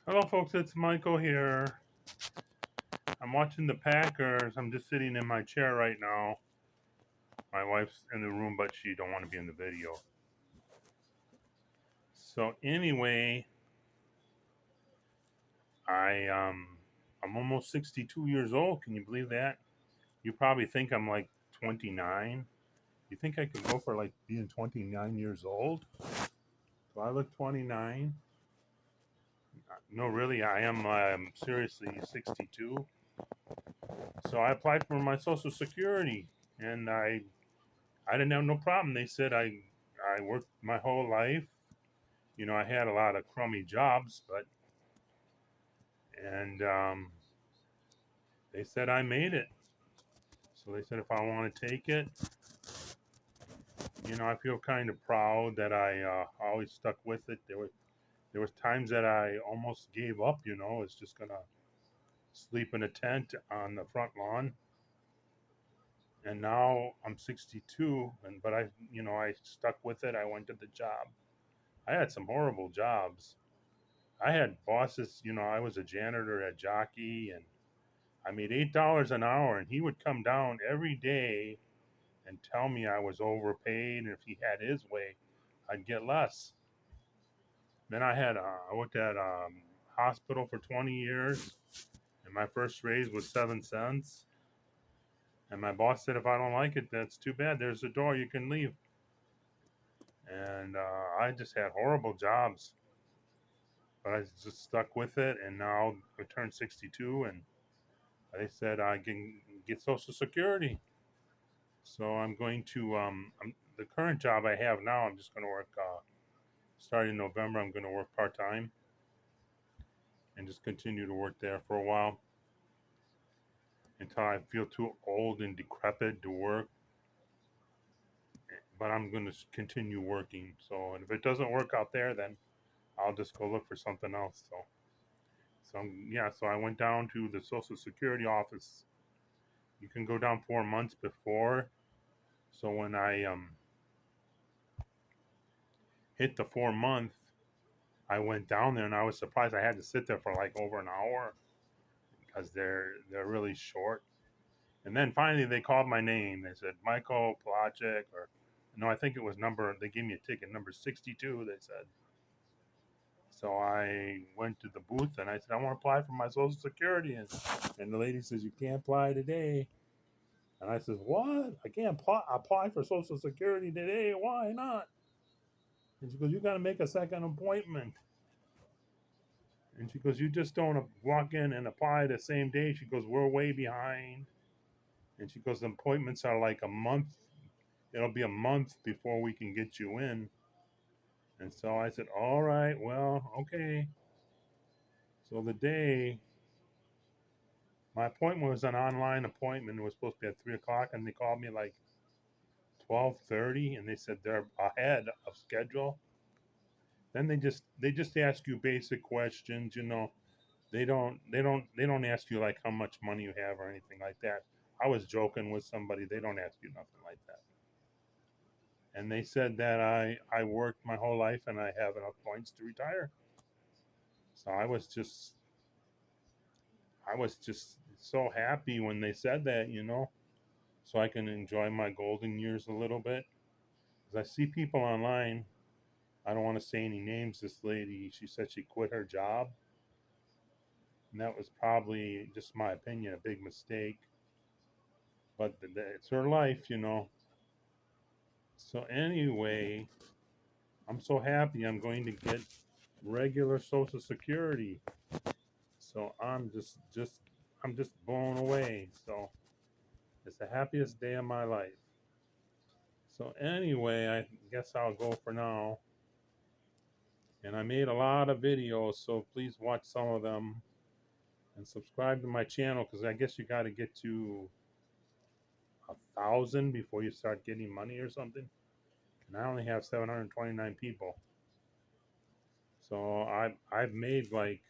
Hello, folks. It's Michael here. I'm watching the Packers. I'm just sitting in my chair right now. My wife's in the room, but she don't want to be in the video. So anyway, I I'm almost 62 years old. Can you believe that? You probably think I'm like 29. You think I could go for like being 29 years old? Do I look 29? No, really, I am seriously 62. So I applied for my Social Security, and I didn't have no problem. They said I worked my whole life. I had a lot of crummy jobs, but and they said I made it. So they said if I want to take it, I feel kind of proud that I always stuck with it. There was times that I almost gave up. It's just gonna sleep in a tent on the front lawn. And now I'm 62, but I stuck with it. I went to the job. I had some horrible jobs. I had bosses, I was a janitor at Jockey, and I made $8 an hour, and he would come down every day and tell me I was overpaid, and if he had his way, I'd get less. Then I worked at hospital for 20 years, and my first raise was 7 cents. And my boss said, if I don't like it, that's too bad. There's the door, you can leave. And I just had horrible jobs, but I just stuck with it, and now I turned 62, and they said I can get Social Security. So I'm going to the current job I have now. I'm just going to work starting November. I'm going to work part time and just continue to work there for a while until I feel too old and decrepit to work. But I'm going to continue working. So, and if it doesn't work out there, then I'll just go look for something else. So I went down to the Social Security office. You can go down 4 months before. So when I hit the 4 month, I went down there and I was surprised I had to sit there for like over an hour because they're really short. And then finally they called my name. They said Michael Placic, or no, I think it was number. They gave me a ticket number 62. They said. So I went to the booth and I said I want to apply for my Social Security, and the lady says you can't apply today. And I said what? I can't apply for Social Security today? Why not? And she goes, you got to make a second appointment. And she goes, you just don't walk in and apply the same day. She goes, we're way behind. And she goes, the appointments are like a month. It'll be a month before we can get you in. And so I said, all right, well, okay. So the day my appointment was an online appointment. It was supposed to be at 3 o'clock, and they called me like 12:30, and they said they're ahead of schedule. Then they just ask you basic questions. They don't ask you like how much money you have or anything like that. I was joking with somebody. They don't ask you nothing like that. And they said that I worked my whole life and I have enough points to retire. So I was just so happy when they said that, so I can enjoy my golden years a little bit. Because I see people online. I don't want to say any names. This lady, she said she quit her job, and that was probably, just my opinion, a big mistake. But it's her life. So anyway, I'm so happy I'm going to get regular Social Security. So I'm just blown away. So it's the happiest day of my life. So anyway, I guess I'll go for now. And I made a lot of videos, so please watch some of them and subscribe to my channel, because I guess you got to get to 1,000 before you start getting money or something. And I only have 729 people. So I've made like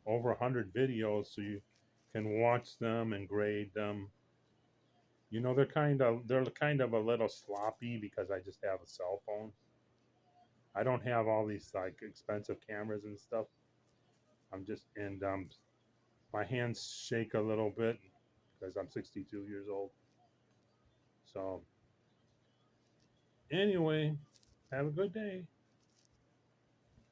over 100 videos, so you can watch them and grade them. They're kind of a little sloppy because I just have a cell phone. I don't have all these like expensive cameras and stuff. I'm just and my hands shake a little bit because I'm 62 years old. So anyway, have a good day.